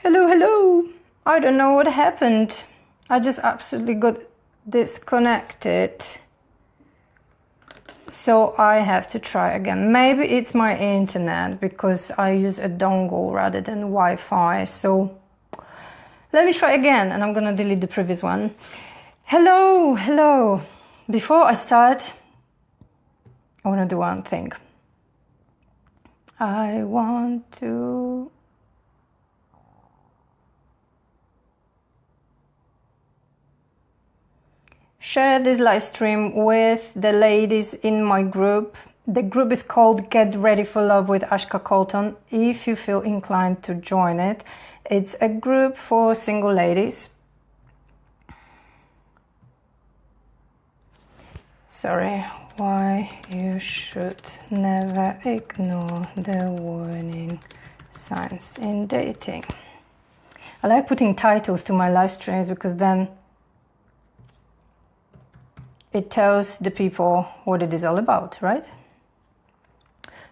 Hello, hello. I don't know what happened. I just absolutely got disconnected. So I have to try again. Maybe it's my internet because I use a dongle rather than Wi-Fi. So let me try again, and I'm gonna delete the previous one. Hello, hello. Before I start, I wanna do one thing. I want to share this live stream with the ladies in my group. The group is called Get Ready for Love with Ashka Colton. If you feel inclined to join it, it's a group for single ladies. Sorry, why you should never ignore the warning signs in dating. I like putting titles to my live streams because then it tells the people what it is all about, right?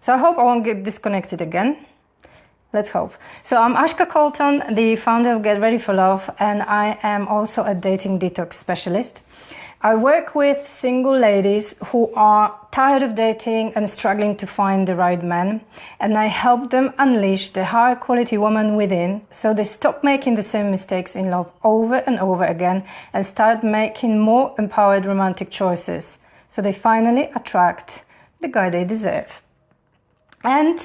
So I hope I won't get disconnected again. Let's hope. So I'm Ashka Colton, the founder of Get Ready for Love, and I am also a dating detox specialist. I work with single ladies who are tired of dating and struggling to find the right man, and I help them unleash the high quality woman within so they stop making the same mistakes in love over and over again and start making more empowered romantic choices so they finally attract the guy they deserve. And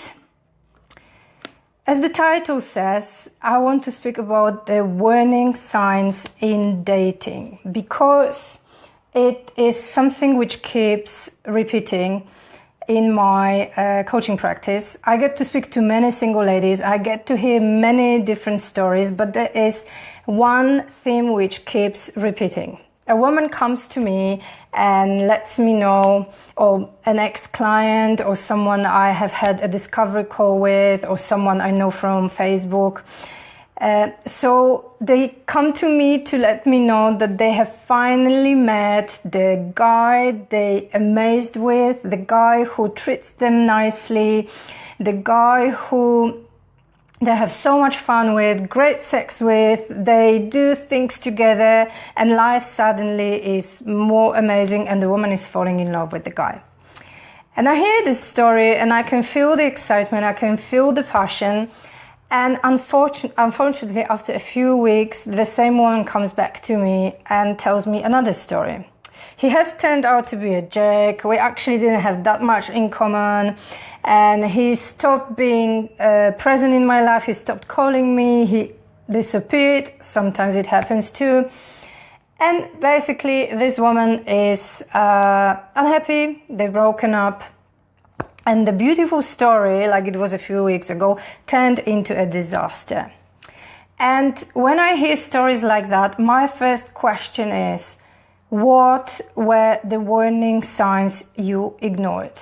as the title says, I want to speak about the warning signs in dating because it is something which keeps repeating in my coaching practice. I get to speak to many single ladies. I get to hear many different stories, but there is one theme which keeps repeating. A woman comes to me and lets me know, or an ex-client or someone I have had a discovery call with, or someone I know from Facebook. So they come to me to let me know that they have finally met the guy they amazed with, the guy who treats them nicely, the guy who they have so much fun with, great sex with, they do things together, and life suddenly is more amazing and the woman is falling in love with the guy. And I hear this story and I can feel the excitement, I can feel the passion. And unfortunately, after a few weeks, the same one comes back to me and tells me another story. He has turned out to be a jerk. We actually didn't have that much in common. And he stopped being present in my life. He stopped calling me. He disappeared. Sometimes it happens too. And basically, this woman is unhappy. They've broken up. And the beautiful story, like it was a few weeks ago, turned into a disaster. And when I hear stories like that, my first question is, what were the warning signs you ignored?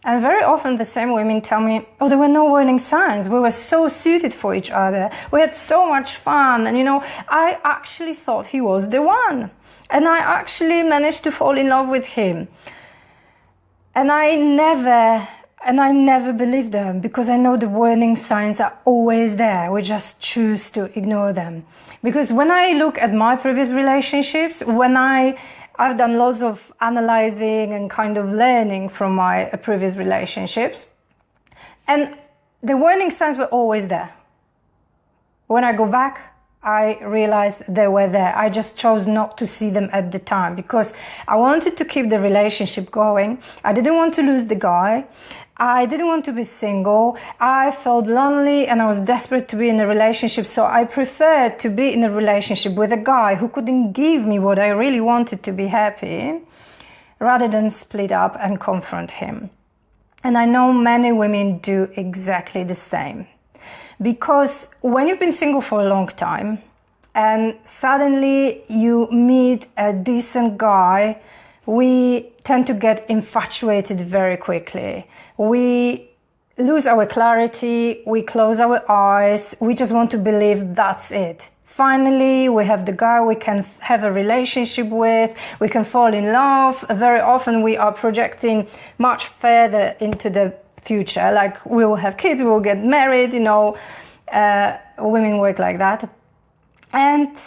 And very often the same women tell me, oh, there were no warning signs. We were so suited for each other. We had so much fun. And I actually thought he was the one. And I actually managed to fall in love with him. And I never believe them because I know the warning signs are always there. We just choose to ignore them. Because when I look at my previous relationships, when I've done lots of analyzing and kind of learning from my previous relationships, and the warning signs were always there. When I go back, I realized they were there. I just chose not to see them at the time because I wanted to keep the relationship going. I didn't want to lose the guy. I didn't want to be single. I felt lonely and I was desperate to be in a relationship. So I preferred to be in a relationship with a guy who couldn't give me what I really wanted to be happy, rather than split up and confront him. And I know many women do exactly the same. Because when you've been single for a long time and suddenly you meet a decent guy, we tend to get infatuated very quickly. We lose our clarity, we close our eyes, we just want to believe that's it. Finally, we have the guy we can have a relationship with, we can fall in love. Very often we are projecting much further into the future, like we will have kids, we will get married, women work like that. And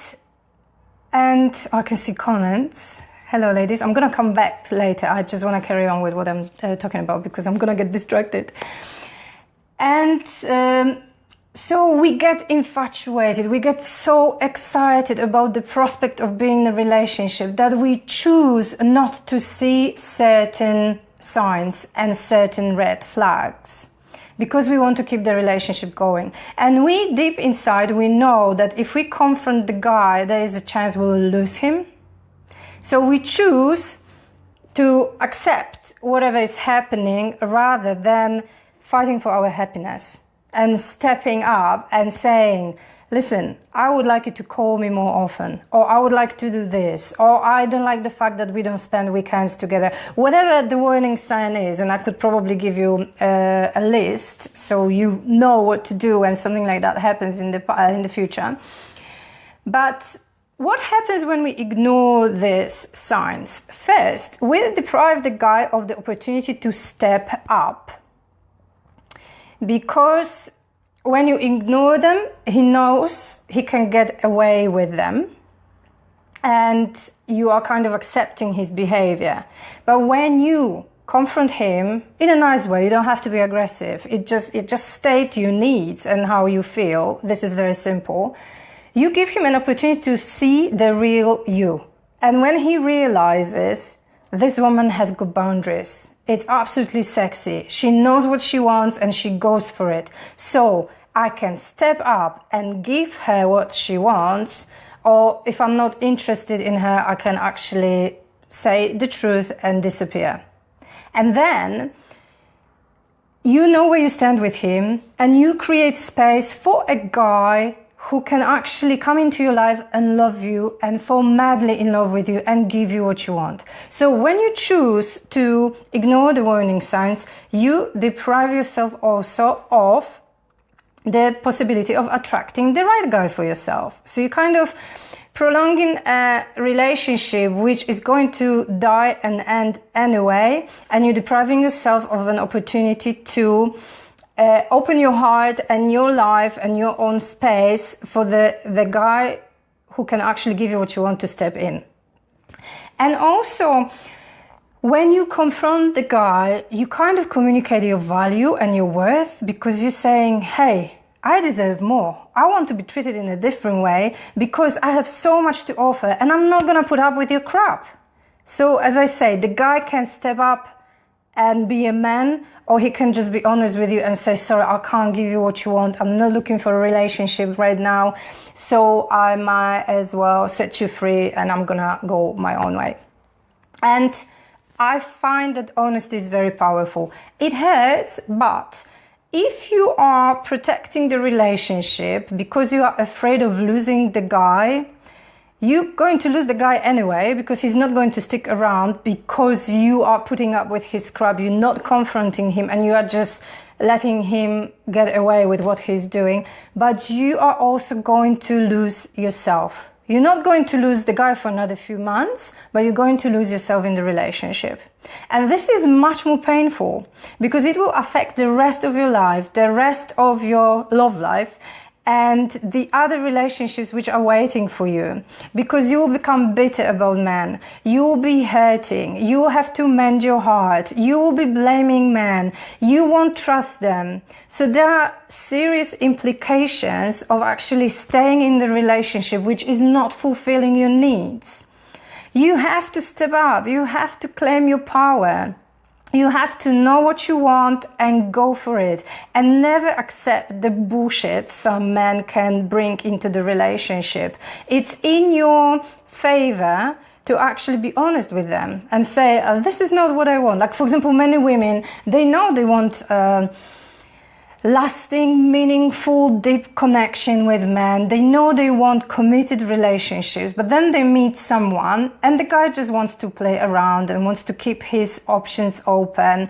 I can see comments. Hello, ladies. I'm going to come back later. I just want to carry on with what I'm talking about because I'm going to get distracted. And so we get infatuated. We get so excited about the prospect of being in a relationship that we choose not to see certain signs and certain red flags because we want to keep the relationship going. And we, deep inside, we know that if we confront the guy, there is a chance we will lose him. So we choose to accept whatever is happening rather than fighting for our happiness and stepping up and saying, listen, I would like you to call me more often, or I would like to do this, or I don't like the fact that we don't spend weekends together. Whatever the warning sign is, and I could probably give you a list so you know what to do when something like that happens in the future. But what happens when we ignore these signs? First, we deprive the guy of the opportunity to step up. Because when you ignore them, he knows he can get away with them. And you are kind of accepting his behavior. But when you confront him in a nice way, you don't have to be aggressive. It just state your needs and how you feel. This is very simple. You give him an opportunity to see the real you. And when he realizes this woman has good boundaries, it's absolutely sexy, she knows what she wants and she goes for it. So I can step up and give her what she wants, or if I'm not interested in her, I can actually say the truth and disappear. And then you know where you stand with him, and you create space for a guy who can actually come into your life and love you and fall madly in love with you and give you what you want. So when you choose to ignore the warning signs, you deprive yourself also of the possibility of attracting the right guy for yourself. So you kind of prolonging a relationship which is going to die and end anyway, and you're depriving yourself of an opportunity to open your heart and your life and your own space for the guy who can actually give you what you want to step in. And also, when you confront the guy, you kind of communicate your value and your worth, because you're saying, hey, I deserve more. I want to be treated in a different way because I have so much to offer and I'm not going to put up with your crap. So as I say, the guy can step up and be a man, or he can just be honest with you and say, sorry, I can't give you what you want. I'm not looking for a relationship right now. So I might as well set you free and I'm going to go my own way. And I find that honesty is very powerful. It hurts, but if you are protecting the relationship because you are afraid of losing the guy, you're going to lose the guy anyway, because he's not going to stick around because you are putting up with his crap. You're not confronting him and you are just letting him get away with what he's doing. But you are also going to lose yourself. You're not going to lose the guy for another few months, but you're going to lose yourself in the relationship. And this is much more painful because it will affect the rest of your life, the rest of your love life, and the other relationships which are waiting for you, because you will become bitter about men. You will be hurting. You will have to mend your heart. You will be blaming men. You won't trust them. So there are serious implications of actually staying in the relationship which is not fulfilling your needs. You have to step up. You have to claim your power. You have to know what you want and go for it, and never accept the bullshit some men can bring into the relationship. It's in your favor to actually be honest with them and say, this is not what I want. Like, for example, many women, they know they want lasting, meaningful, deep connection with men. They know they want committed relationships, but then they meet someone and the guy just wants to play around and wants to keep his options open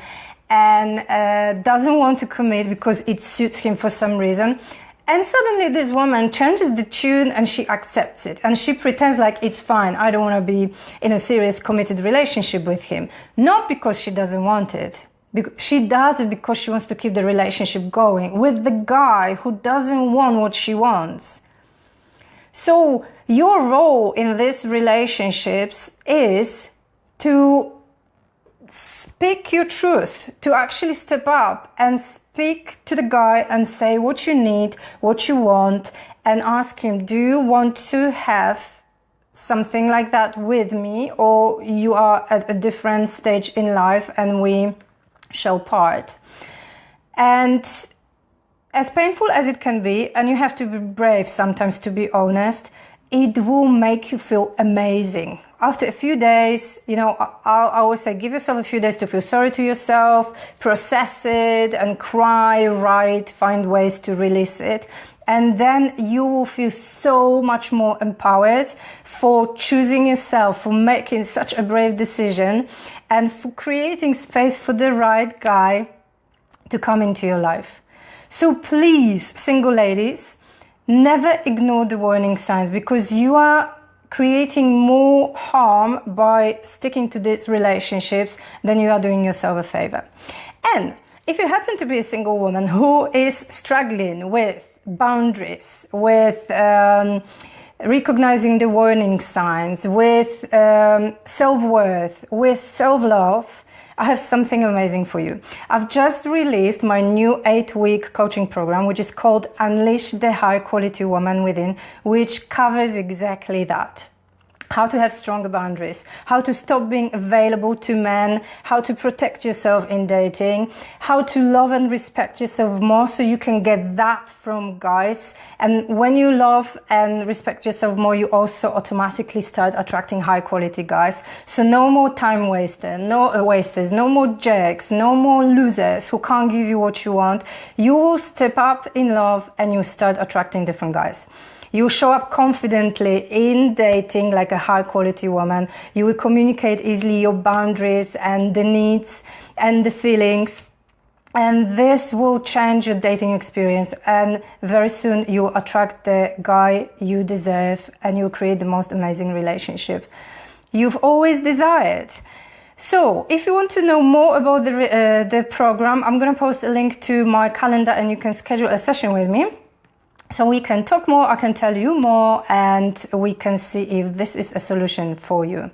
and doesn't want to commit because it suits him for some reason. And suddenly this woman changes the tune and she accepts it. And she pretends like it's fine. I don't want to be in a serious committed relationship with him. Not because she doesn't want it, She does it because she wants to keep the relationship going with the guy who doesn't want what she wants. So your role in these relationships is to speak your truth, to actually step up and speak to the guy and say what you need, what you want, and ask him, do you want to have something like that with me, or you are at a different stage in life and we shall part? And as painful as it can be, and you have to be brave sometimes to be honest, it will make you feel amazing. After a few days, I always say, give yourself a few days to feel sorry to yourself, process it and cry, write, find ways to release it. And then you will feel so much more empowered for choosing yourself, for making such a brave decision, and for creating space for the right guy to come into your life. So please, single ladies, never ignore the warning signs, because you are creating more harm by sticking to these relationships than you are doing yourself a favor. And if you happen to be a single woman who is struggling with boundaries, with recognizing the warning signs, with self-worth, with self-love, I have something amazing for you. I've just released my new 8-week coaching program, which is called Unleash the High Quality Woman Within, which covers exactly that. How to have stronger boundaries, how to stop being available to men, how to protect yourself in dating, how to love and respect yourself more so you can get that from guys. And when you love and respect yourself more, you also automatically start attracting high quality guys. So no more time wasters, no more jerks, no more losers who can't give you what you want. You will step up in love and you start attracting different guys. You show up confidently in dating like a high quality woman. You will communicate easily your boundaries and the needs and the feelings. And this will change your dating experience. And very soon you'll attract the guy you deserve and you'll create the most amazing relationship you've always desired. So if you want to know more about the program, I'm going to post a link to my calendar and you can schedule a session with me. So we can talk more, I can tell you more, and we can see if this is a solution for you.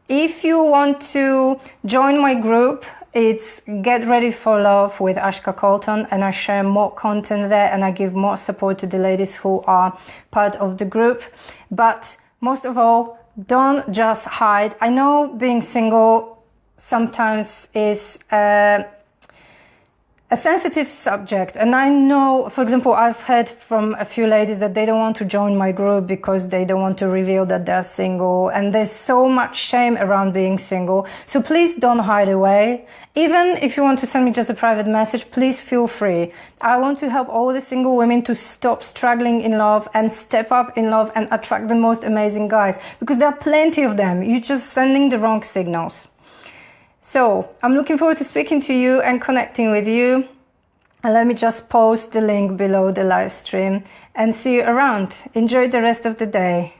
If you want to join my group, it's Get Ready for Love with Ashka Colton, and I share more content there and I give more support to the ladies who are part of the group. But most of all, don't just hide. I know being single sometimes is a sensitive subject, and I know, for example, I've heard from a few ladies that they don't want to join my group because they don't want to reveal that they're single, and there's so much shame around being single. So please don't hide away. Even if you want to send me just a private message, please feel free. I want to help all the single women to stop struggling in love and step up in love and attract the most amazing guys, because there are plenty of them. You're just sending the wrong signals. So I'm looking forward to speaking to you and connecting with you. And let me just post the link below the live stream and see you around. Enjoy the rest of the day.